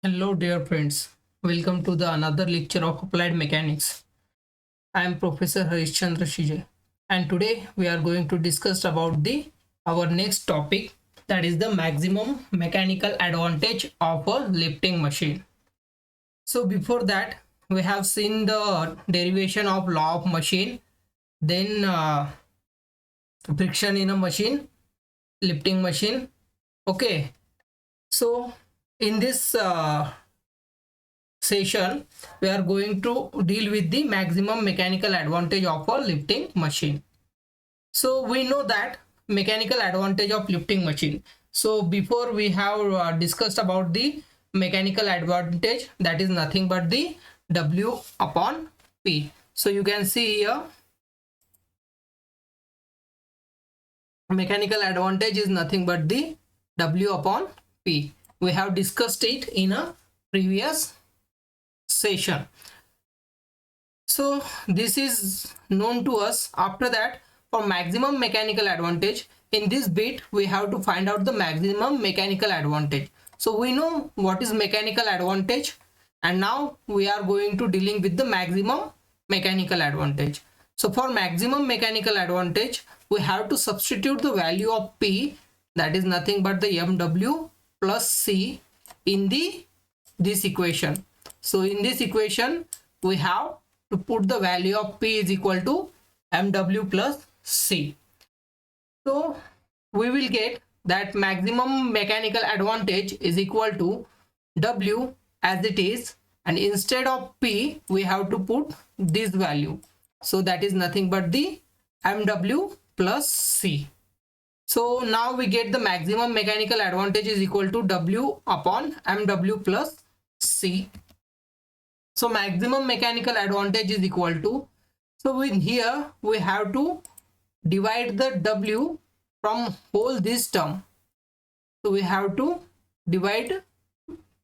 Hello dear friends, welcome to the another lecture of Applied Mechanics. I am Professor Harishchandra Shije and today we are going to discuss about the our next topic, that is the maximum mechanical advantage of a lifting machine. So before that we have seen the derivation of law of machine, then friction in a machine, lifting machine. Okay, so in this session we are going to deal with the maximum mechanical advantage of a lifting machine. So we know that mechanical advantage of lifting machine. So before we have discussed about the mechanical advantage, that is nothing but the W upon P. So you can see here mechanical advantage is nothing but the W upon P. We have discussed it in a previous session. So this is known to us. After that, for maximum mechanical advantage, in this bit we have to find out the maximum mechanical advantage. So we know what is mechanical advantage, and now we are going to dealing with the maximum mechanical advantage. So for maximum mechanical advantage, we have to substitute the value of P, that is nothing but the mw plus C, in this equation. So in this equation we have to put the value of P is equal to mw plus C. So we will get that maximum mechanical advantage is equal to W as it is, and instead of P we have to put this value. So that is nothing but the mw plus C. So now we get the maximum mechanical advantage is equal to W upon mw plus C. So maximum mechanical advantage is equal to, so in here we have to divide the W from whole this term. So we have to divide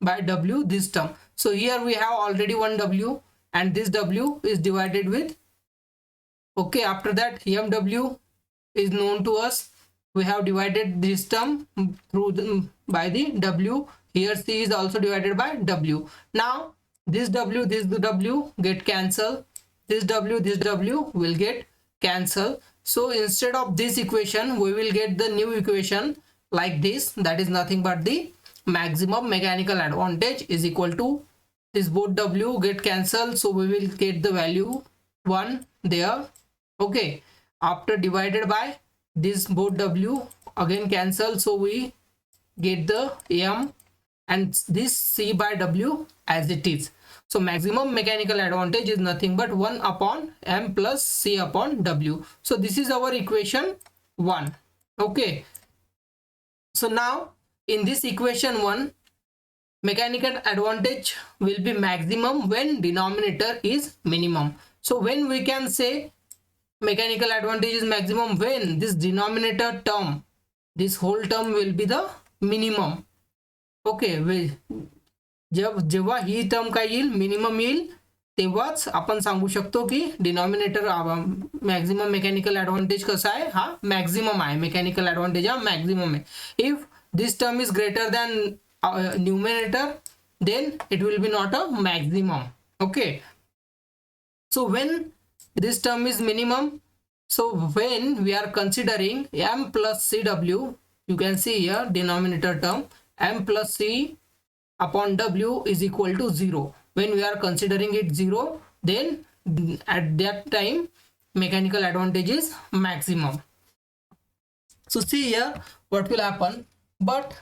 by W this term. So here we have already one W and this W is divided with, okay, after that mw is known to us. We have divided this term through by the W. Here C is also divided by W. Now this W get cancelled, this W will get cancelled. So instead of this equation we will get the new equation like this, that is nothing but the maximum mechanical advantage is equal to, this both W get cancelled, so we will get the value 1 there. Okay, after divided by this both W again cancel, so we get the M and this C by W as it is. So maximum mechanical advantage is nothing but 1 upon M plus C upon W. So this is our equation 1. Okay, so now in this equation 1, mechanical advantage will be maximum when denominator is minimum. So when we can say mechanical advantage is maximum, when this denominator term, this whole term will be the minimum. Okay, जेव्हा ही term काय येईल, minimum येईल, तेव्हाच आपण सांगू शकतो की denominator maximum mechanical advantage कसा आहे, हा मॅक्झिमम आहे. मेकॅनिकल ॲडव्हान्टेज हा मॅक्झिमम आहे. If this term is greater than numerator, then it will be not a maximum. Okay, so when this term is minimum, so when we are considering M plus CW, you can see here denominator term M plus C upon W is equal to 0. When we are considering it 0, then at that time mechanical advantage is maximum. So see here what will happen, but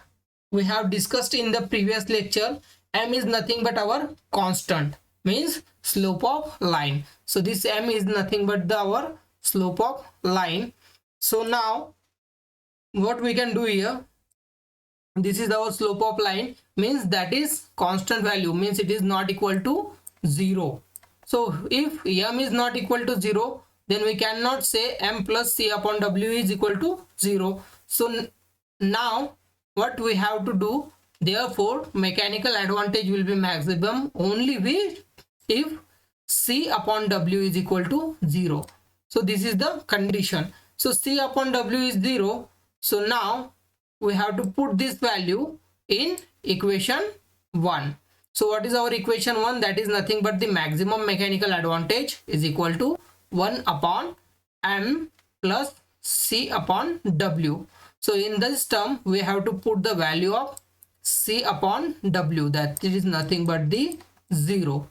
we have discussed in the previous lecture, M is nothing but our constant, means slope of line. So this M is nothing but our slope of line. So now what we can do here, this is our slope of line, means that is constant value, means it is not equal to 0. So if M is not equal to 0, then we cannot say M plus C upon W is equal to 0. So now what we have to do, therefore mechanical advantage will be maximum only if C upon W is equal to 0. So this is the condition. So C upon W is 0. So now we have to put this value in equation 1. So what is our equation 1? That is nothing but the maximum mechanical advantage is equal to 1 upon m plus c upon w. So in this term we have to put the value of c upon w, that is nothing but the 0.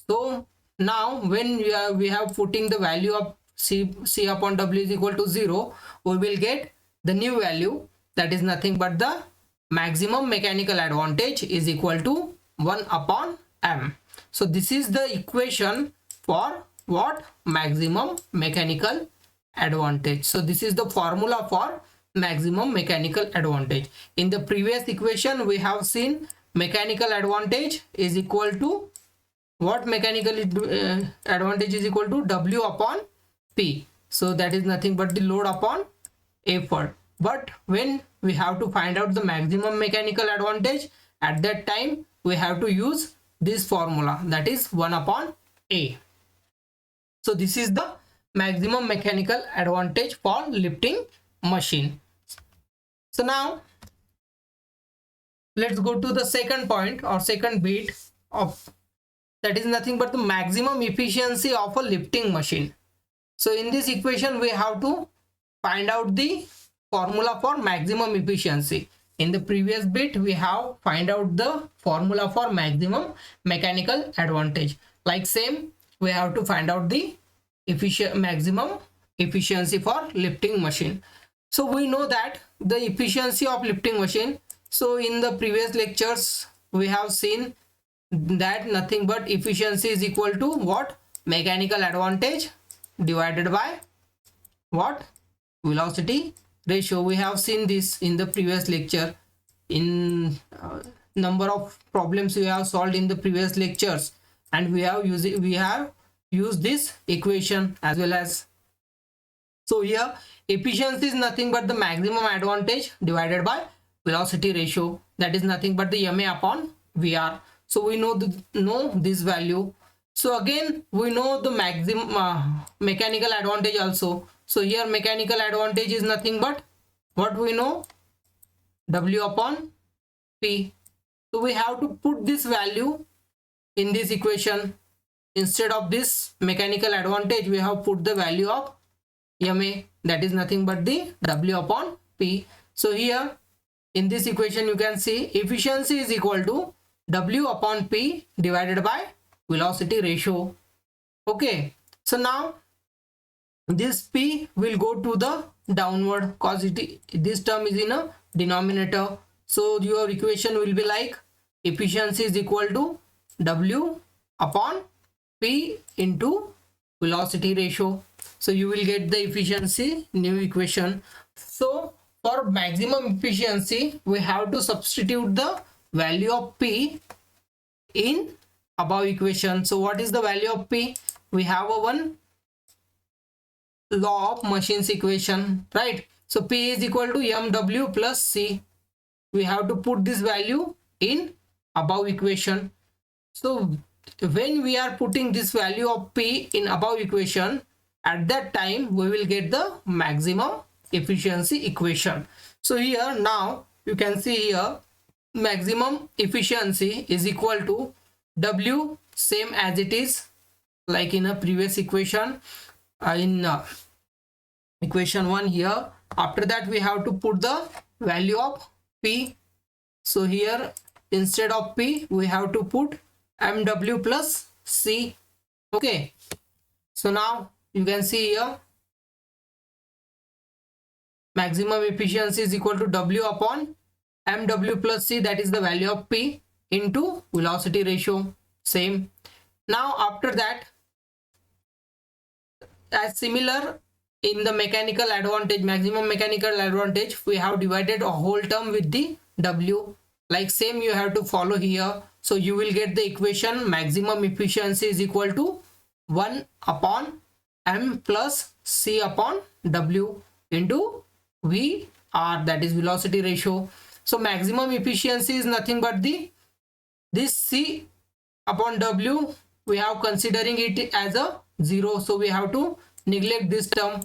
So now when we have putting the value of c upon w is equal to 0, we will get the new value, that is nothing but the maximum mechanical advantage is equal to 1 upon m. So this is the equation for what? Maximum mechanical advantage. So this is the formula for maximum mechanical advantage. In the previous equation we have seen mechanical advantage is equal to what? Mechanical advantage is equal to W upon P. So that is nothing but the load upon effort. But when we have to find out the maximum mechanical advantage, at that time we have to use this formula, that is 1 upon A. So this is the maximum mechanical advantage for lifting machine. So now let's go to the second point or second bit of, that is nothing but the maximum efficiency of a lifting machine. So in this equation we have to find out the formula for maximum efficiency. In the previous bit we have find out the formula for maximum mechanical advantage. Like same, we have to find out the maximum efficiency for lifting machine. So we know that the efficiency of lifting machine, so in the previous lectures we have seen that nothing but efficiency is equal to what? Mechanical advantage divided by what? Velocity ratio. We have seen this in the previous lecture. In number of problems we have solved in the previous lectures, and we have used this equation as well as. So here efficiency is nothing but the maximum advantage divided by velocity ratio, that is nothing but the ma upon vr. So we know this value. So again we know the maximum mechanical advantage also. So here mechanical advantage is nothing but what we know? W upon P. So we have to put this value in this equation. Instead of this mechanical advantage we have put the value of ma, that is nothing but the W upon P. So here in this equation you can see efficiency is equal to W upon P divided by velocity ratio. Okay, so now this P will go to the downward because this term is in a denominator. So your equation will be like efficiency is equal to W upon P into velocity ratio. So you will get the efficiency new equation. So for maximum efficiency we have to substitute the value of P in above equation. So what is the value of P? We have a one law of machines equation, right? So P is equal to mw plus c. We have to put this value in above equation. So when we are putting this value of P in above equation, at that time we will get the maximum efficiency equation. So here now you can see here maximum efficiency is equal to W, same as it is like in a previous equation, in equation 1 here. After that we have to put the value of P. So here instead of P we have to put mw plus c. Okay, so now you can see here maximum efficiency is equal to W upon mw plus c, that is the value of P, into velocity ratio, same. Now after that, as similar in the mechanical advantage, maximum mechanical advantage, we have divided a whole term with the W, like same you have to follow here. So you will get the equation maximum efficiency is equal to 1 upon m plus c upon W into VR, that is velocity ratio. So maximum efficiency is nothing but this c upon W, we have considering it as a 0. So we have to neglect this term.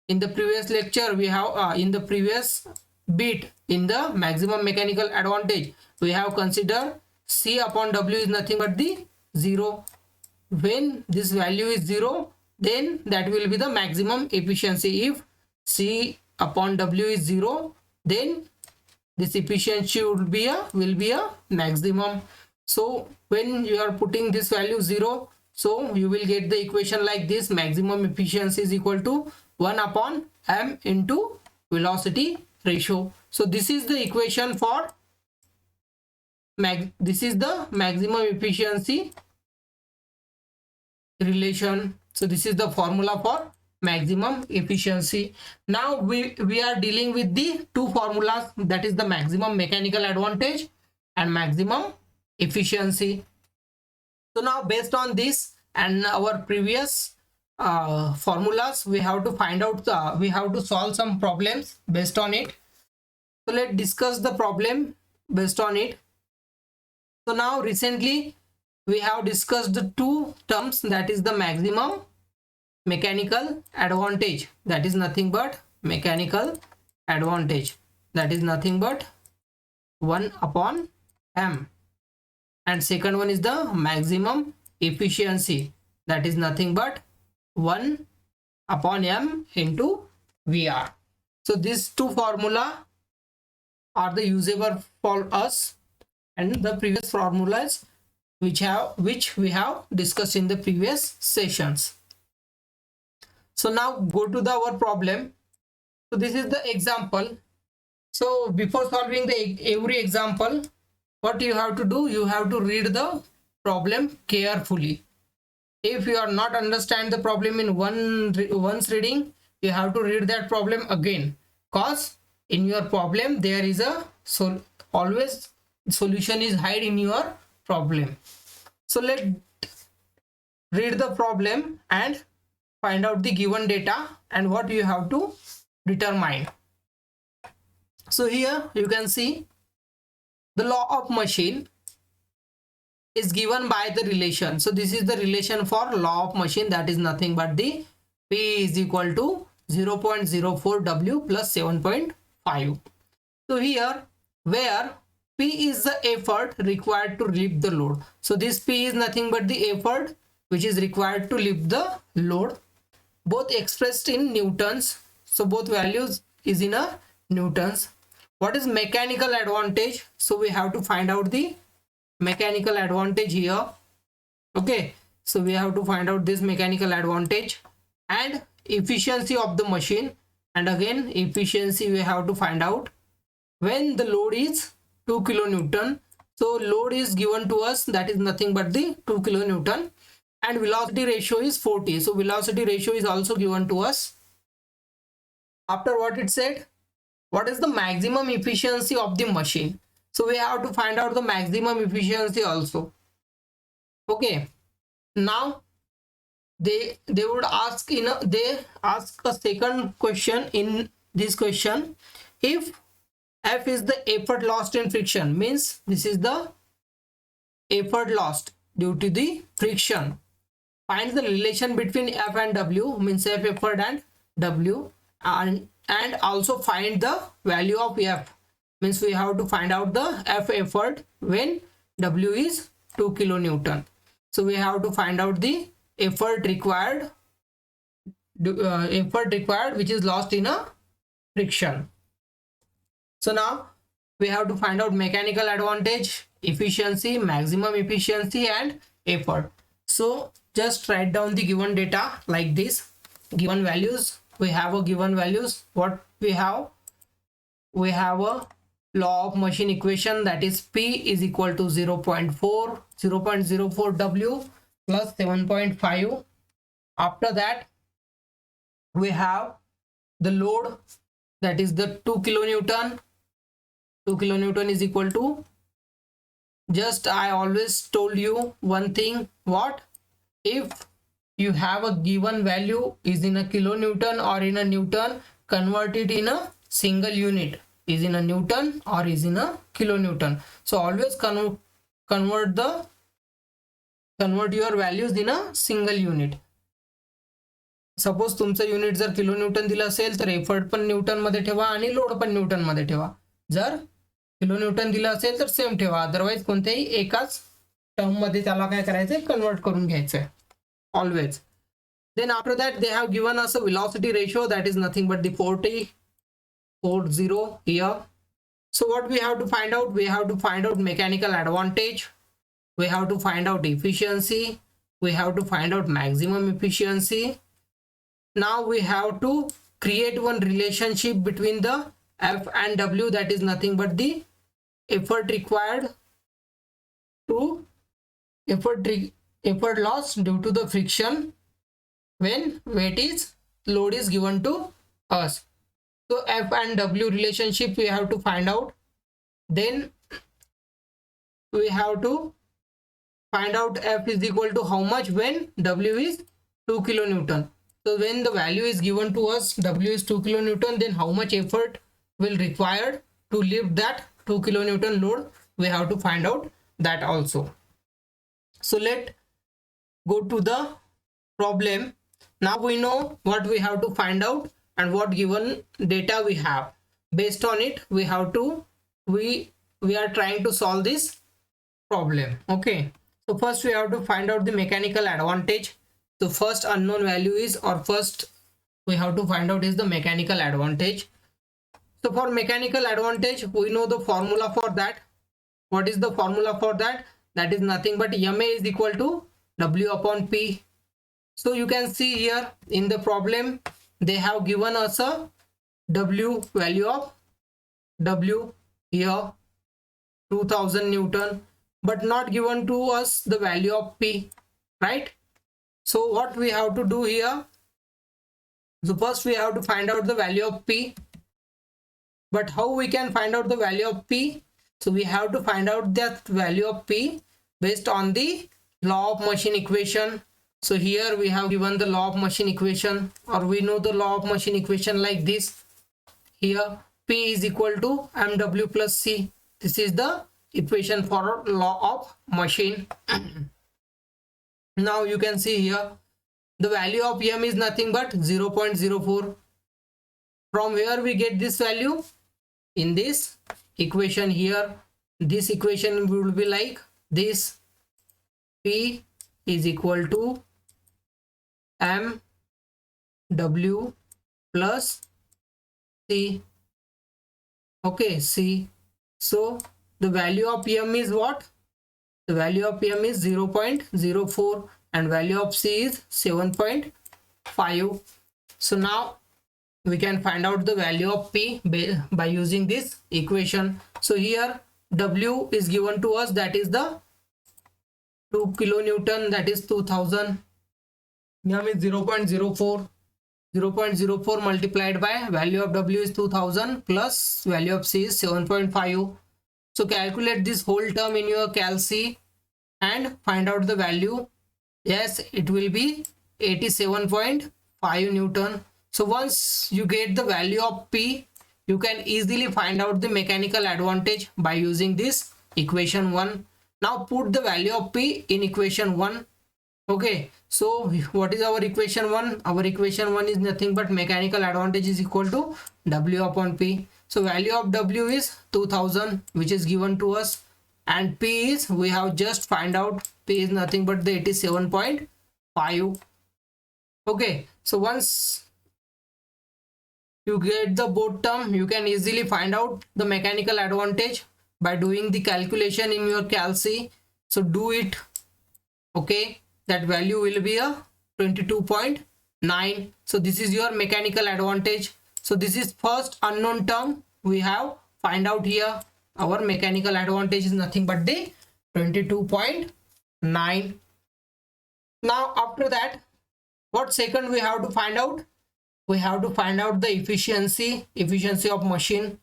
In the previous lecture we have in the previous bit in the maximum mechanical advantage we have considered C upon W is nothing but the 0. When this value is 0, then that will be the maximum efficiency. If C upon W is 0, then this efficiency will be a maximum. So when you are putting this value 0, so you will get the equation like this: maximum efficiency is equal to 1 upon m into velocity ratio. So this is the equation for this is the maximum efficiency relation. So this is the formula for maximum efficiency. Now we are dealing with the two formulas, that is the maximum mechanical advantage and maximum efficiency. So now based on this and our previous formulas, we have to find out we have to solve some problems based on it. So let's discuss the problem based on it. So now recently we have discussed the two terms, that is the maximum mechanical advantage, that is nothing but mechanical advantage, that is nothing but 1 upon m, and second one is the maximum efficiency, that is nothing but 1 upon m into VR. So these two formula are the usable for us, and the previous formulas which we have discussed in the previous sessions. So now go to our problem. So this is the example. So before solving every example, what you have to do, you have to read the problem carefully. If you are not understand the problem in once reading, you have to read that problem again, cause in your problem there is a always solution is hide in your problem. So let's read the problem and find out the given data and what you have to determine. So here you can see the law of machine is given by the relation. So this is the relation for law of machine, that is nothing but the P is equal to 0.04 W plus 7.5. So here where P is the effort required to lift the load. So this P is nothing but the effort which is required to lift the load, both expressed in newtons. So both values is in a newtons. What is mechanical advantage? So we have to find out the mechanical advantage here. Okay, so we have to find out this mechanical advantage and efficiency of the machine, and again efficiency we have to find out when the load is 2 kilonewton. So load is given to us, that is nothing but the 2 kilonewton, and velocity ratio is 40. So velocity ratio is also given to us. After what it said, what is the maximum efficiency of the machine? So we have to find out the maximum efficiency also. Okay, now they would ask they ask a second question in this question. If F is the effort lost in friction, means this is the effort lost due to the friction. Find the relation between F and W, means F effort and W, and also find the value of F, means we have to find out the F effort when W is 2 kilonewton. So we have to find out the effort required which is lost in a friction. So now we have to find out mechanical advantage, efficiency, maximum efficiency and effort. So just write down the given data like this. Given values, we have a given values. What we have a law of machine equation, that is P is equal to 0.04 W plus 7.5. After that we have the load, that is the 2 kilonewton. 2 kilonewton is equal to, just I always told you one thing, what if you have a given value is in a kilonewton or in a newton, convert it in a single unit, is in a newton or is in a kilonewton. So always convert your values in a single unit. Suppose तुमचं unit जर kilo Newton दिलं असेल तर effort पण Newton मध्ये ठेवा आणि load पण न्यूटन मध्ये ठेवा. जर किलोन्यूटन दिलं असेल तर सेम ठेवा, अदरवाइज कोणत्याही एकाच टर्म मध्ये त्याला काय करायचंय, कन्वर्ट करून घ्यायचंय always. Then after that they have given us a velocity ratio that is nothing but the 40 here. So what we have to find out, we have to find out mechanical advantage, we have to find out efficiency, we have to find out maximum efficiency. Now we have to create one relationship between the F and W, that is nothing but the effort required to effort loss due to the friction when load is given to us. So F and W relationship we have to find out. Then we have to find out F is equal to how much when W is 2 kilonewton. So when the value is given to us, W is 2 kilonewton, then how much effort will required to lift that 2 kilonewton load, we have to find out that also. So let go to the problem. Now we know what we have to find out and what given data we have. Based on it we have to we are trying to solve this problem. Okay, so first we have to find out the mechanical advantage. The first unknown value is, or first we have to find out is the mechanical advantage. So for mechanical advantage we know the formula for that. What is the formula for that? That is nothing but Ma is equal to W upon P. So you can see here in the problem they have given us a W, value of W here 2000 Newton, but not given to us the value of P, right? So what we have to do here, so first we have to find out the value of P. But how we can find out the value of P? So we have to find out that value of P based on the law of machine equation. So here we have given the law of machine equation, or we know the law of machine equation like this. Here P is equal to mw plus C. This is the equation for law of machine. Now you can see here the value of M is nothing but 0.04. From where we get this value? In this equation here. This equation will be like this: P is equal to mw plus C. Okay, C. So the value of M is what? The value of M is 0.04 and value of C is 7.5. So now we can find out the value of P by using this equation. So here W is given to us, that is the 2 kilonewton, that is 2000. M is 0.04. 0.04 multiplied by value of W is 2000 plus value of C is 7.5. So calculate this whole term in your Calc and find out the value. Yes, it will be 87.5 Newton. So once you get the value of P, you can easily find out the mechanical advantage by using this equation 1. Now put the value of P in equation 1. Okay, so what is our equation 1? Our equation 1 is nothing but mechanical advantage is equal to W upon P. So value of W is 2000, which is given to us, and P is, we have just find out, P is nothing but the 87.5. Okay, so once you get the both term, you can easily find out the mechanical advantage by doing the calculation in your Calc. So do it. Okay, that value will be a 22.9. So this is your mechanical advantage. So this is first unknown term we have find out here. Our mechanical advantage is nothing but the 22.9. Now after that, what second we have to find out? We have to find out the efficiency of machine.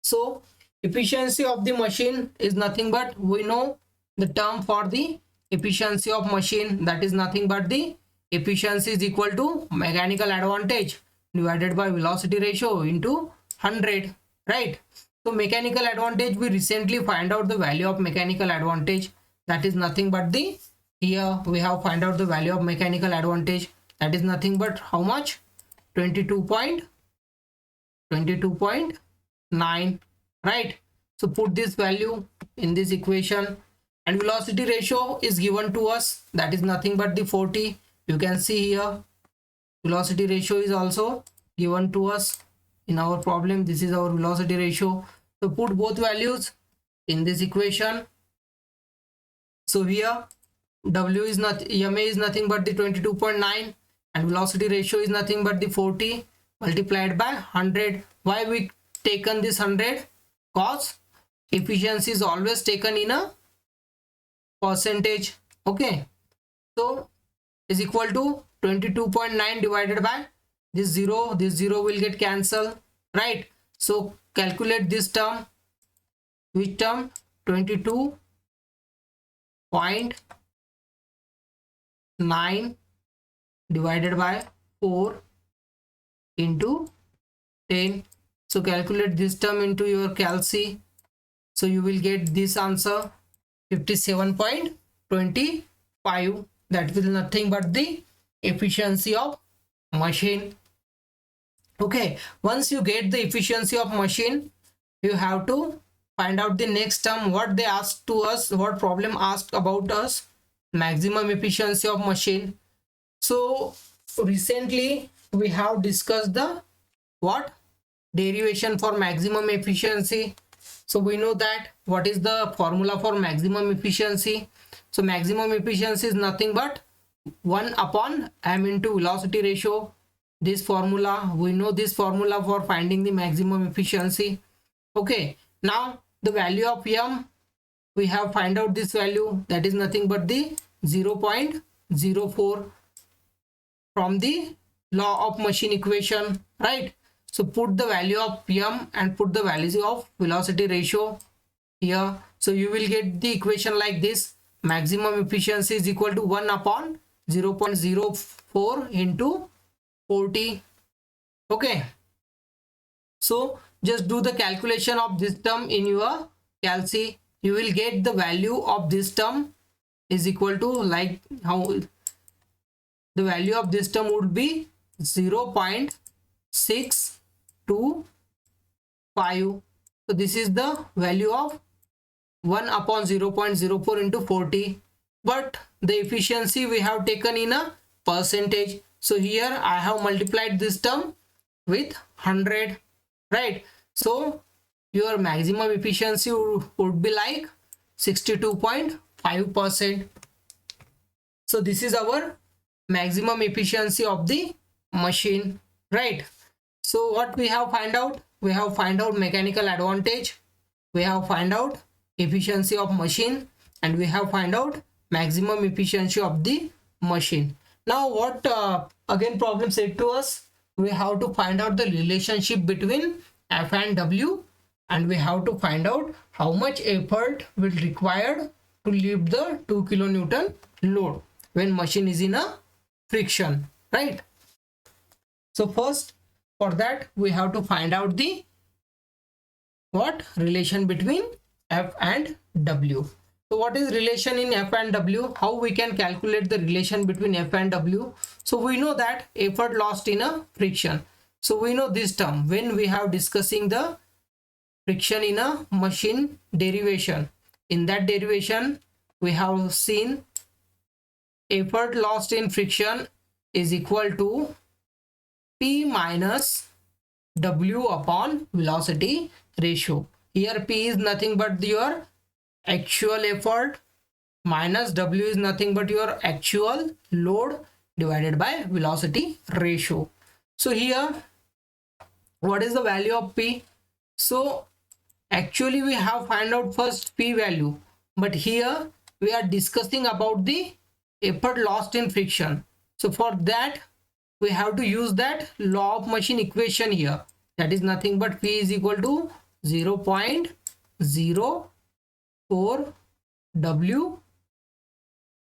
So efficiency of the machine is nothing but, we know the term for the efficiency of machine, that is nothing but the efficiency is equal to mechanical advantage divided by velocity ratio into 100, right? So mechanical advantage, we recently find out the value of mechanical advantage, that is nothing but the, here we have find out the value of mechanical advantage, that is nothing but how much? 22.9, right? So put this value in this equation, and velocity ratio is given to us, that is nothing but the 40. You can see here velocity ratio is also given to us in our problem. This is our velocity ratio. So put both values in this equation. So here W is not, MA is nothing but the 22.9 and velocity ratio is nothing but the 40 multiplied by 100. Why we taken this 100? Cause efficiency is always taken in a percentage. Okay, so is equal to 22.9 divided by this 0 will get cancelled, right? So calculate this term. Which term? 22.9 divided by 4 into 10. So calculate this term into your calci. So you will get this answer 57.25. That will nothing but the efficiency of machine. Okay, once you get the efficiency of machine, you have to find out the next term. What they asked to us, what problem asked about us? Maximum efficiency of machine. So recently we have discussed the what? Derivation for maximum efficiency. So we know that what is the formula for maximum efficiency. So maximum efficiency is nothing but 1 upon m into velocity ratio. This formula, we know this formula for finding the maximum efficiency. Okay, now the value of m, we have find out this value, that is nothing but the 0.04 from the law of machine equation, right? So put the value of m and put the value of velocity ratio here. So you will get the equation like this. Maximum efficiency is equal to 1 upon 0.04 into 40. Okay, so just do the calculation of this term in your calci. You will get the value of this term is equal to, like how the value of this term would be 0.625. So this is the value of 1 upon 0.04 into 40, but the efficiency we have taken in a percentage. So here I have multiplied this term with 100, right? So your maximum efficiency would be like 62.5%. So this is our maximum efficiency of the machine, right? So what we have find out? We have find out mechanical advantage, we have find out efficiency of machine, and we have find out maximum efficiency of the machine. Now what again problem said to us? We have to find out the relationship between F and W, and we have to find out how much effort will required to lift the 2 kilonewton load when machine is in a friction, right? So first, for that we have to find out the what relation between F and W. So what is relation in F and W? How we can calculate the relation between F and W? So we know that effort lost in a friction. So we know this term when we have discussing the friction in a machine derivation. In that derivation we have seen effort lost in friction is equal to P minus W upon velocity ratio. Here P is nothing but your actual effort minus W is nothing but your actual load divided by velocity ratio. So here what is the value of P? So actually we have find out first P value, but here we are discussing about the effort lost in friction. So for that we have to use that law of machine equation here, that is nothing but P is equal to 0.04 W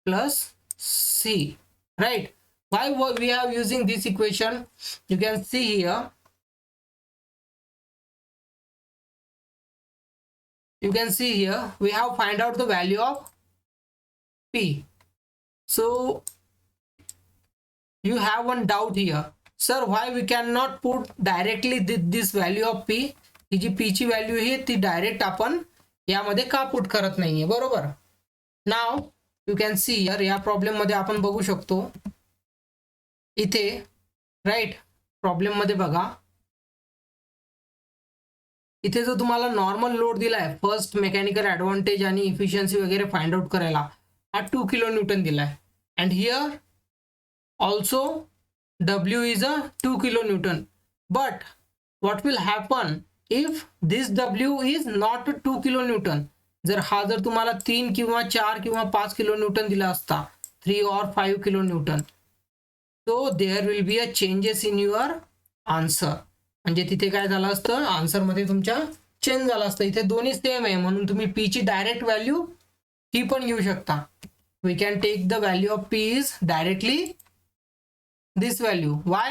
plus C, right? Why we are using this equation? You can see here, we have find out the value of P. So you have one doubt here, sir, why we cannot put directly this value of P? He G P ची value आहे ती direct आपण यामध्ये का put करत नाहीये, बरोबर. नाव you can see here, या प्रॉब्लेम मध्ये आपण बघू शकतो इथे, राईट. प्रॉब्लेम मध्ये बघा, इथे जो तुम्हाला नॉर्मल लोड दिलाय, फर्स्ट मेकॅनिकल ॲडव्हान्टेज आणि इफिशियन्सी वगैरे फाइंड आउट करायला, हा 2 किलो न्यूटन दिलाय. And here also W is a 2 kilo Newton. But what will happen if this W is not 2 kilo Newton? जर तुम्हाला 3 किंवा 4 किंवा 5 किलो न्यूटन दिला असता, 3 or 5 kilo Newton, so there will be a changes in your answer. म्हणजे तिथे काय झालं असतं, आन्सर मध्ये तुमच्या चेंज झाला असतं. इथे दोन्ही सेम आहे म्हणून तुम्ही पी ची डायरेक्ट व्हॅल्यू ही पण घेऊ शकता. We can take the value of P is directly this value. Why?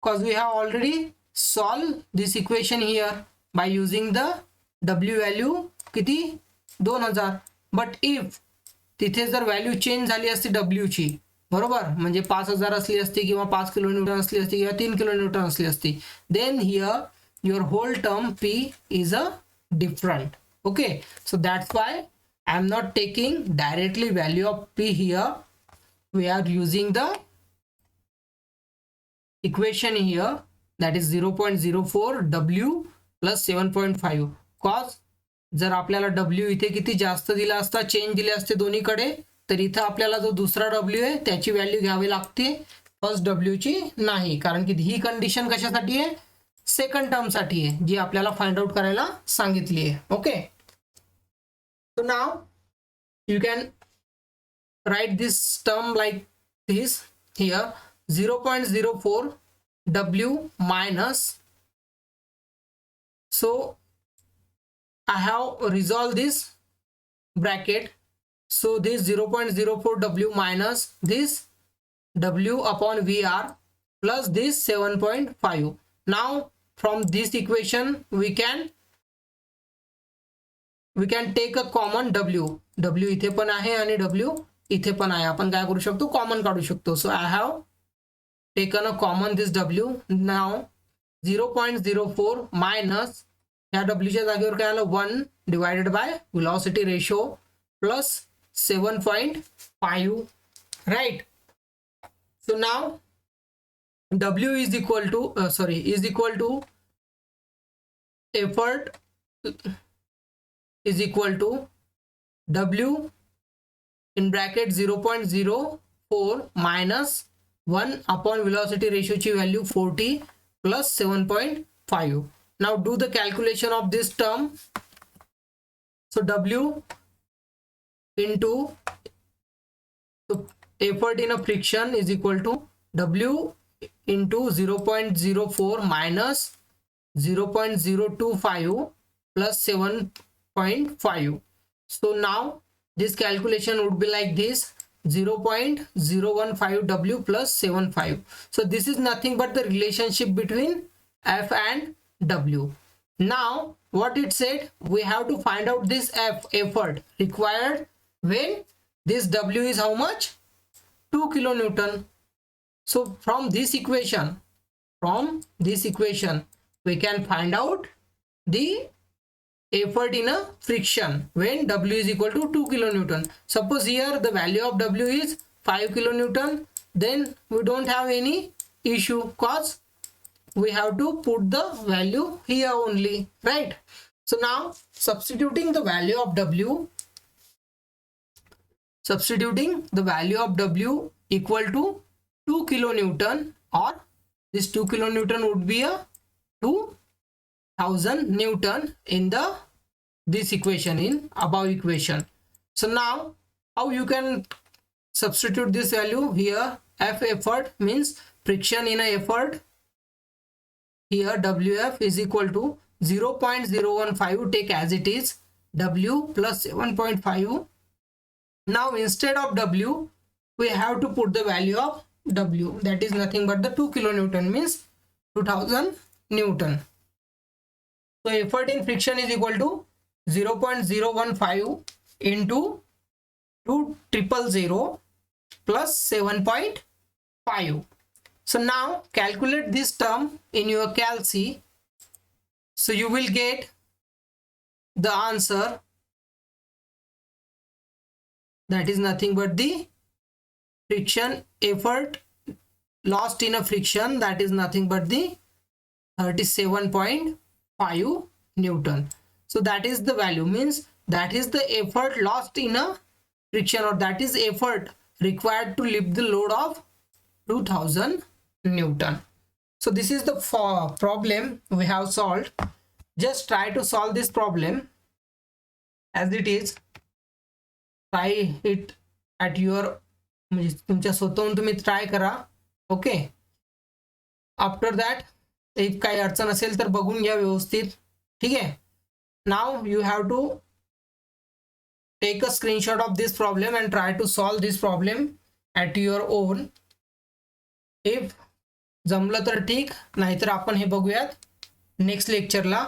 Because we have already solved this equation here by using the W value किती 2000. But if तिथे जर व्हॅल्यू चेंज झाली असती W ची, बरोबर, म्हणजे 5000 असली असती किंवा 5 किलो न्यूटन असली असती किंवा 3 किलो न्यूटन असली असती, then here your whole term P is a different. Okay, so that's why I am not taking directly value of P here. We are using the equation here, that is 0.04 W plus 7.5. cause जर आपल्याला W इथे किती जास्त दिला असता, change दिले असते दोन्हीकडे, तर इथं आपल्याला जो दुसरा W आहे त्याची व्हॅल्यू घ्यावी लागते, फर्स्ट W ची नाही. कारण की ही कंडिशन कशासाठी आहे, सेकंड टर्म साठी आहे, जी आपल्याला फाइंड आउट करायला सांगितली आहे. Okay, so now you can right this term like this here, 0.04 W minus, so I have resolved this bracket, so this 0.04 W minus this W upon VR plus this 7.5. now from this equation we can take a common W. W इथे पण आहे आणि W इथे पण आहे, आपण काय करू शकतो, कॉमन काढू शकतो. so I have taken a common this W. now 0.04 minus या W च्या जागेवर काय आलं, 1 divided by velocity ratio plus 7.5, right. so now W is equal to effort is equal to W in bracket 0.04 minus 1 upon velocity ratio ची value 40 plus 7.5. now do the calculation of this term. so W into effort in a friction is equal to W into 0.04 minus 0.025 plus 7.5. so now this calculation would be like this, 0.015 W plus 7.5. so this is nothing but the relationship between F and W. now what it said, we have to find out this effort required when this W is how much, 2 kilonewton. so from this equation we can find out the effort in a friction when W is equal to 2 kilonewton. suppose here the value of W is 5 kilonewton, then we don't have any issue cause we have to put the value here only, right. so now substituting the value of W equal to 2 kilonewton, or this 2 kilonewton would be a 2000 Newton in this equation, in above equation. so now how you can substitute this value here, F effort means friction in a effort, here WF is equal to 0.015 take as it is, W plus 7.5. now instead of W we have to put the value of W, that is nothing but the 2 kilonewton means 2000 Newton. so effort in friction is equal to 0.015 into 2000 plus 7.5. so now calculate this term in your calc. So you will get the answer, that is nothing but the friction effort lost in a friction, that is nothing but the 37.5 Newton. So that is the value, means that is the effort lost in a friction, or that is effort required to lift the load of 2000 Newton. So this is the problem we have solved. Just try to solve this problem as it is. Try it at your, म्हणजे तुमच्या स्वतःहून तुम्ही try करा. Okay, after that एक काही अडचण असेल तर बघून घ्या व्यवस्थित. ठीक आहे. Now you have to take a screenshot of this problem and try to solve this problem at your own. If जमलं तर ठीक, नाहीतर आपण हे बघूयात नेक्स्ट लेक्चरला.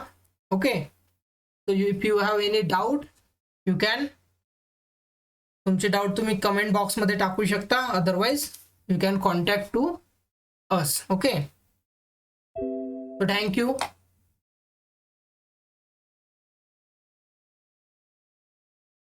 Okay, so if you have any doubt you can, तुमचे डाऊट तुम्ही कमेंट बॉक्समध्ये टाकू शकता. Otherwise you can contact to us. Okay, so thank you.